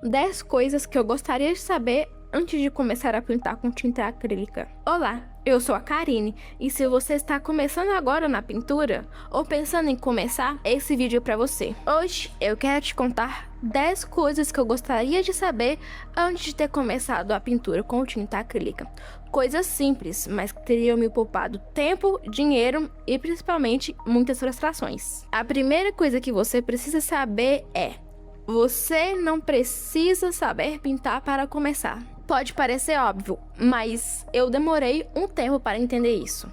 10 coisas que eu gostaria de saber antes de começar a pintar com tinta acrílica. Olá, eu sou a Karine e se você está começando agora na pintura ou pensando em começar, esse vídeo é para você. Hoje eu quero te contar 10 coisas que eu gostaria de saber antes de ter começado a pintura com tinta acrílica. Coisas simples, mas que teriam me poupado tempo, dinheiro e principalmente muitas frustrações. A primeira coisa que você precisa saber é: você não precisa saber pintar para começar. Pode parecer óbvio, mas eu demorei um tempo para entender isso.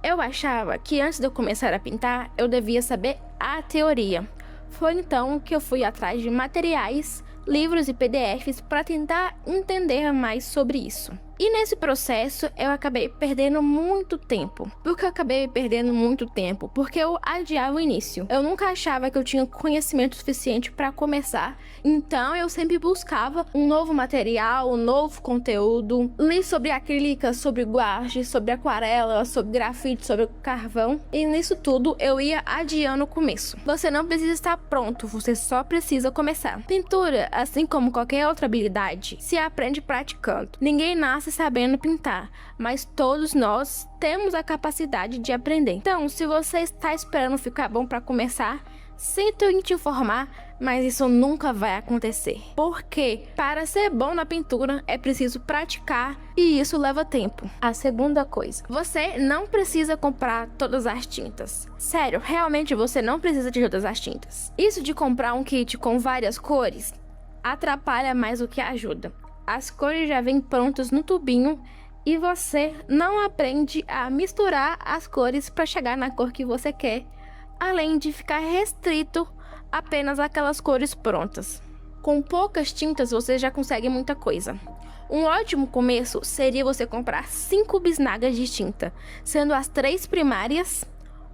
Eu achava que antes de eu começar a pintar, eu devia saber a teoria. Foi então que eu fui atrás de materiais, livros e PDFs para tentar entender mais sobre isso. E nesse processo eu acabei perdendo muito tempo. Por que eu acabei perdendo muito tempo? Porque eu adiava o início. Eu nunca achava que eu tinha conhecimento suficiente para começar. Então eu sempre buscava um novo material, um novo conteúdo. Li sobre acrílica, sobre guache, sobre aquarela, sobre grafite, sobre carvão. E nisso tudo eu ia adiando o começo. Você não precisa estar pronto, você só precisa começar. Pintura, assim como qualquer outra habilidade, se aprende praticando. Ninguém nasce sabendo pintar, mas todos nós temos a capacidade de aprender. Então, se você está esperando ficar bom para começar, sinto em te informar, mas isso nunca vai acontecer. Porque para ser bom na pintura é preciso praticar e isso leva tempo. A segunda coisa, você não precisa comprar todas as tintas. Sério, realmente você não precisa de todas as tintas. Isso de comprar um kit com várias cores atrapalha mais do que ajuda. As cores já vêm prontas no tubinho e você não aprende a misturar as cores para chegar na cor que você quer, além de ficar restrito apenas àquelas cores prontas. Com poucas tintas você já consegue muita coisa. Um ótimo começo seria você comprar 5 bisnagas de tinta, sendo as 3 primárias,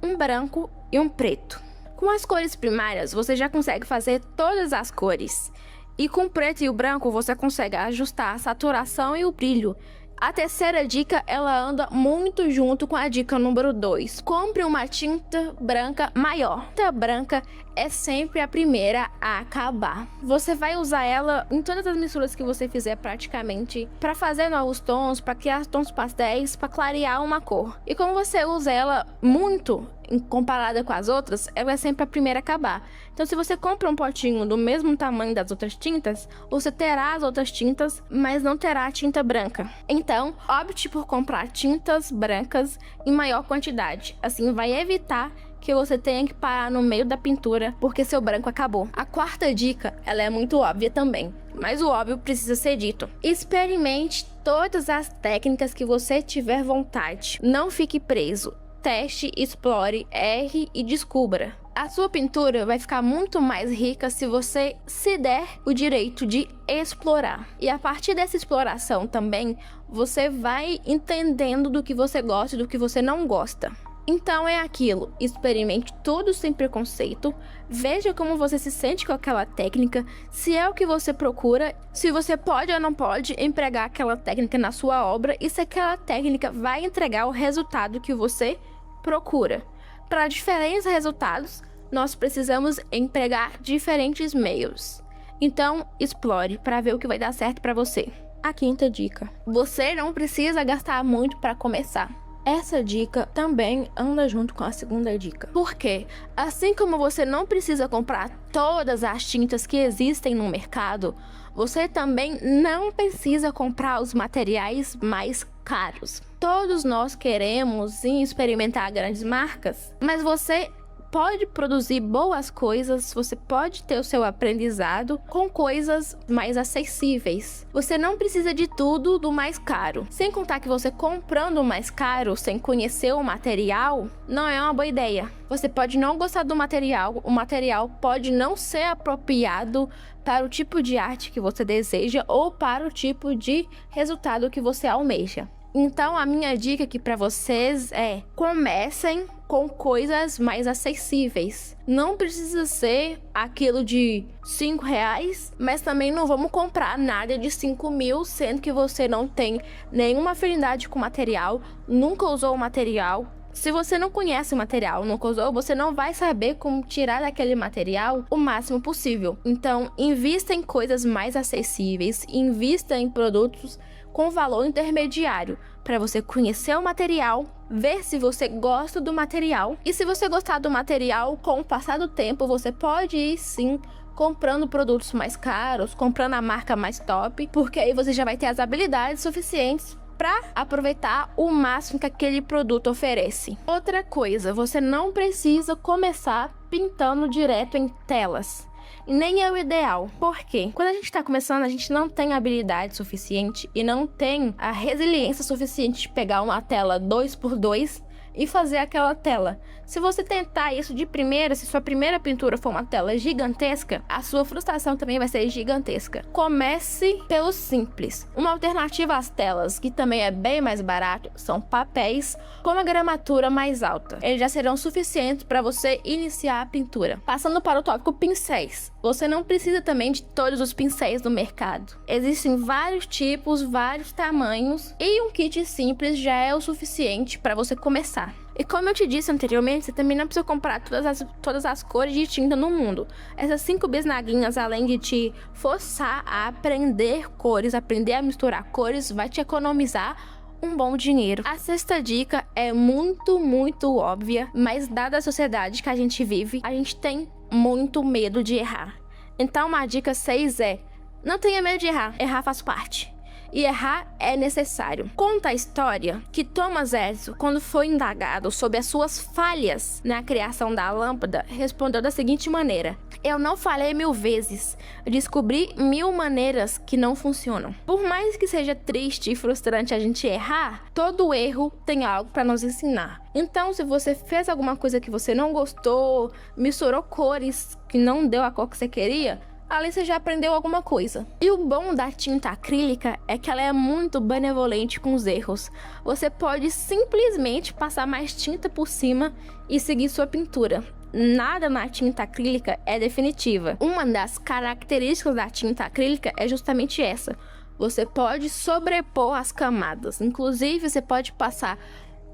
um branco e um preto. Com as cores primárias você já consegue fazer todas as cores. E com o preto e o branco você consegue ajustar a saturação e o brilho. A terceira dica, ela anda muito junto com a dica número 2. Compre uma tinta branca maior. A tinta branca é sempre a primeira a acabar. Você vai usar ela em todas as misturas que você fizer praticamente, para fazer novos tons, para criar tons pastéis, para clarear uma cor. E como você usa ela muito comparada com as outras, ela é sempre a primeira a acabar. Então se você compra um potinho do mesmo tamanho das outras tintas, você terá as outras tintas, mas não terá a tinta branca. Então opte por comprar tintas brancas em maior quantidade. Assim vai evitar que você tenha que parar no meio da pintura porque seu branco acabou. A quarta dica, ela é muito óbvia também, mas o óbvio precisa ser dito. Experimente todas as técnicas que você tiver vontade. Não fique preso. Teste, explore, erre e descubra. A sua pintura vai ficar muito mais rica se você se der o direito de explorar. E a partir dessa exploração também, você vai entendendo do que você gosta e do que você não gosta. Então é aquilo, experimente tudo sem preconceito, veja como você se sente com aquela técnica, se é o que você procura, se você pode ou não pode empregar aquela técnica na sua obra e se aquela técnica vai entregar o resultado que você procura. Para diferentes resultados, nós precisamos empregar diferentes meios. Então, explore para ver o que vai dar certo para você. A quinta dica, você não precisa gastar muito para começar. Essa dica também anda junto com a segunda dica. Por quê? Assim como você não precisa comprar todas as tintas que existem no mercado, você também não precisa comprar os materiais mais caros. Todos nós queremos experimentar grandes marcas, mas você pode produzir boas coisas, você pode ter o seu aprendizado com coisas mais acessíveis. Você não precisa de tudo do mais caro. Sem contar que você comprando o mais caro, sem conhecer o material, não é uma boa ideia. Você pode não gostar do material, o material pode não ser apropriado para o tipo de arte que você deseja ou para o tipo de resultado que você almeja. Então a minha dica aqui para vocês é: comecem com coisas mais acessíveis. Não precisa ser aquilo de R$5, mas também não vamos comprar nada de 5.000, sendo que você não tem nenhuma afinidade com o material, nunca usou o material, Se você não conhece o material, nunca usou, você não vai saber como tirar daquele material o máximo possível. Então, invista em coisas mais acessíveis, invista em produtos com valor intermediário, para você conhecer o material, ver se você gosta do material. E se você gostar do material, com o passar do tempo, você pode ir sim comprando produtos mais caros, comprando a marca mais top, porque aí você já vai ter as habilidades suficientes para aproveitar o máximo que aquele produto oferece. Outra coisa, você não precisa começar pintando direto em telas. E nem é o ideal. Por quê? Quando a gente está começando, a gente não tem habilidade suficiente e não tem a resiliência suficiente de pegar uma tela 2x2 e fazer aquela tela. Se você tentar isso de primeira, se sua primeira pintura for uma tela gigantesca, a sua frustração também vai ser gigantesca. Comece pelo simples. Uma alternativa às telas, que também é bem mais barato, são papéis com uma gramatura mais alta. Eles já serão suficientes para você iniciar a pintura. Passando para o tópico pincéis. Você não precisa também de todos os pincéis do mercado. Existem vários tipos, vários tamanhos, e um kit simples já é o suficiente para você começar. E como eu te disse anteriormente, você também não precisa comprar todas as cores de tinta no mundo. Essas 5 bisnaguinhas, além de te forçar a aprender cores, aprender a misturar cores, vai te economizar um bom dinheiro. A sexta dica é muito óbvia, mas dada a sociedade que a gente vive, a gente tem muito medo de errar. Então uma dica 6 é: não tenha medo de errar. Errar faz parte. E errar é necessário. Conta a história que Thomas Edison, quando foi indagado sobre as suas falhas na criação da lâmpada, respondeu da seguinte maneira: eu não falhei 1000 vezes, descobri 1000 maneiras que não funcionam. Por mais que seja triste e frustrante a gente errar, todo erro tem algo para nos ensinar. Então, se você fez alguma coisa que você não gostou, misturou cores que não deu a cor que você queria, ali você já aprendeu alguma coisa. E o bom da tinta acrílica é que ela é muito benevolente com os erros. Você pode simplesmente passar mais tinta por cima e seguir sua pintura. Nada na tinta acrílica é definitiva. Uma das características da tinta acrílica é justamente essa: você pode sobrepor as camadas. Inclusive, você pode passar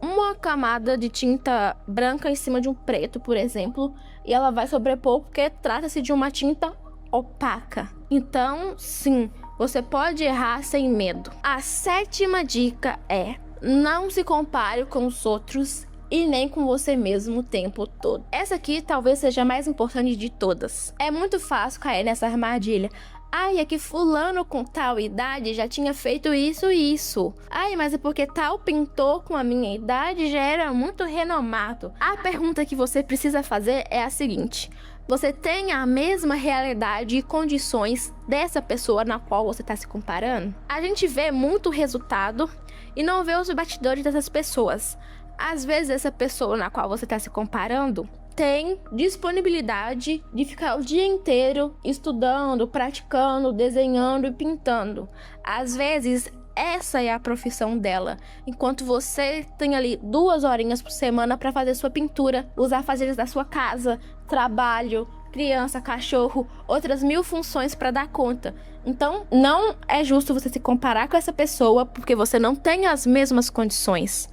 uma camada de tinta branca em cima de um preto, por exemplo, e ela vai sobrepor porque trata-se de uma tinta opaca. Então, sim, você pode errar sem medo. A 7ª dica é: não se compare com os outros e nem com você mesmo o tempo todo. Essa aqui talvez seja a mais importante de todas. É muito fácil cair nessa armadilha. Ai, é que fulano com tal idade já tinha feito isso e isso. Ai, mas é porque tal pintor com a minha idade já era muito renomado. A pergunta que você precisa fazer é a seguinte: você tem a mesma realidade e condições dessa pessoa na qual você está se comparando? A gente vê muito resultado e não vê os bastidores dessas pessoas. Às vezes essa pessoa na qual você está se comparando tem disponibilidade de ficar o dia inteiro estudando, praticando, desenhando e pintando. Às vezes essa é a profissão dela, enquanto você tem ali 2 horinhas por semana para fazer sua pintura, os afazeres da sua casa, trabalho, criança, cachorro, outras 1000 funções para dar conta. Então não é justo você se comparar com essa pessoa porque você não tem as mesmas condições.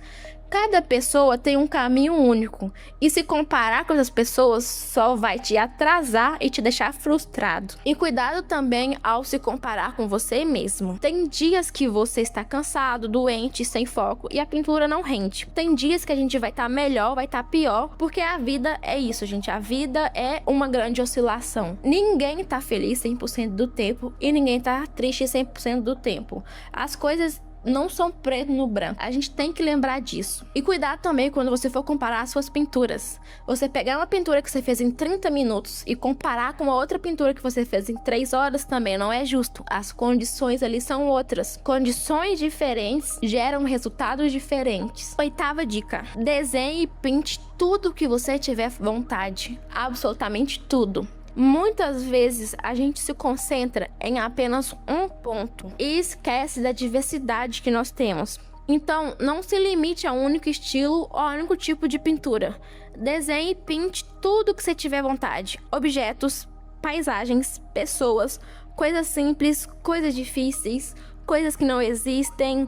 Cada pessoa tem um caminho único, e se comparar com essas pessoas só vai te atrasar e te deixar frustrado. E cuidado também ao se comparar com você mesmo. Tem dias que você está cansado, doente, sem foco e a pintura não rende. Tem dias que a gente vai estar melhor, vai estar pior, porque a vida é isso, gente. A vida é uma grande oscilação. Ninguém tá feliz 100% do tempo e ninguém tá triste 100% do tempo. As coisas não são preto no branco. A gente tem que lembrar disso. E cuidar também quando você for comparar as suas pinturas. Você pegar uma pintura que você fez em 30 minutos e comparar com uma outra pintura que você fez em 3 horas também não é justo. As condições ali são outras. Condições diferentes geram resultados diferentes. 8ª dica: desenhe e pinte tudo que você tiver vontade. Absolutamente tudo. Muitas vezes a gente se concentra em apenas um ponto e esquece da diversidade que nós temos. Então, não se limite a um único estilo ou a um único tipo de pintura. Desenhe e pinte tudo que você tiver vontade. Objetos, paisagens, pessoas, coisas simples, coisas difíceis, coisas que não existem.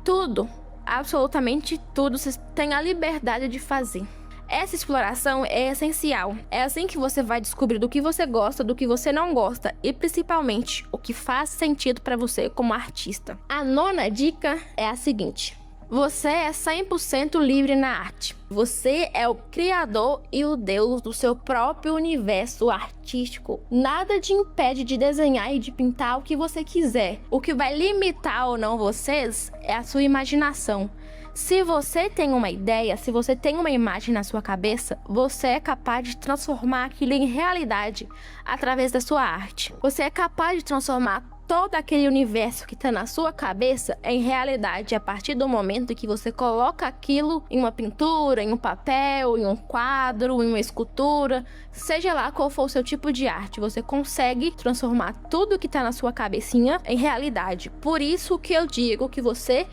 Tudo. absolutamente tudo você tem a liberdade de fazer. Essa exploração é essencial. É assim que você vai descobrir do que você gosta, do que você não gosta e principalmente o que faz sentido para você como artista. A nona dica é a seguinte: você é 100% livre na arte. Você é o criador e o deus do seu próprio universo artístico. Nada te impede de desenhar e de pintar o que você quiser. O que vai limitar ou não vocês é a sua imaginação. Se você tem uma ideia, se você tem uma imagem na sua cabeça, você é capaz de transformar aquilo em realidade através da sua arte. Você é capaz de transformar todo aquele universo que está na sua cabeça em realidade a partir do momento que você coloca aquilo em uma pintura, em um papel, em um quadro, em uma escultura, seja lá qual for o seu tipo de arte, você consegue transformar tudo que está na sua cabecinha em realidade. Por isso que eu digo que você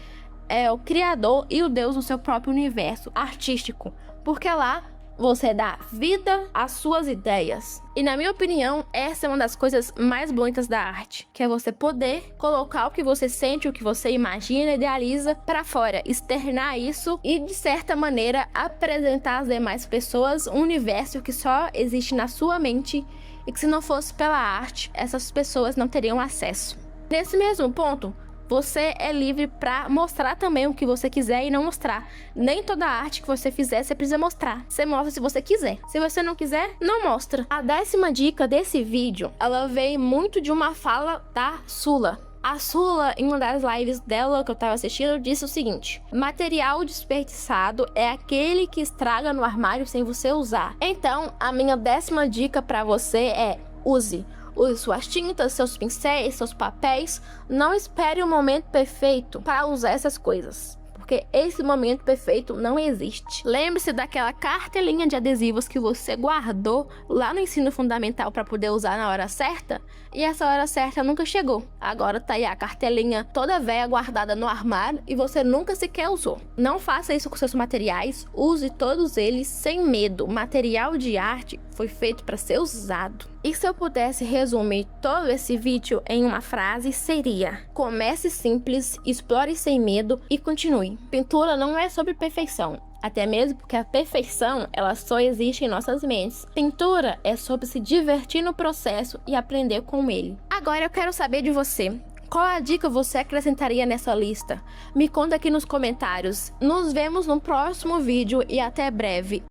é o criador e o deus do seu próprio universo artístico, porque lá você dá vida às suas ideias. E na minha opinião, essa é uma das coisas mais bonitas da arte, que é você poder colocar o que você sente, o que você imagina, idealiza para fora, externar isso e de certa maneira apresentar às demais pessoas um universo que só existe na sua mente e que se não fosse pela arte, essas pessoas não teriam acesso. Nesse mesmo ponto, você é livre para mostrar também o que você quiser e não mostrar. Nem toda arte que você fizer, você precisa mostrar. Você mostra se você quiser. Se você não quiser, não mostra. A 10ª dica desse vídeo, ela veio muito de uma fala da Sula. A Sula, em uma das lives dela que eu tava assistindo, disse o seguinte: material desperdiçado é aquele que estraga no armário sem você usar. Então, a minha 10ª dica para você é: use. Use suas tintas, seus pincéis, seus papéis. Não espere o momento perfeito para usar essas coisas, porque esse momento perfeito não existe. Lembre-se daquela cartelinha de adesivos que você guardou lá no ensino fundamental para poder usar na hora certa, e essa hora certa nunca chegou. Agora tá aí a cartelinha toda velha guardada no armário e você nunca sequer usou. Não faça isso com seus materiais, use todos eles sem medo. Material de arte foi feito para ser usado. E se eu pudesse resumir todo esse vídeo em uma frase, seria: comece simples, explore sem medo e continue. Pintura não é sobre perfeição, até mesmo porque a perfeição ela só existe em nossas mentes. Pintura é sobre se divertir no processo e aprender com ele. Agora eu quero saber de você. Qual a dica você acrescentaria nessa lista? Me conta aqui nos comentários. Nos vemos no próximo vídeo e até breve.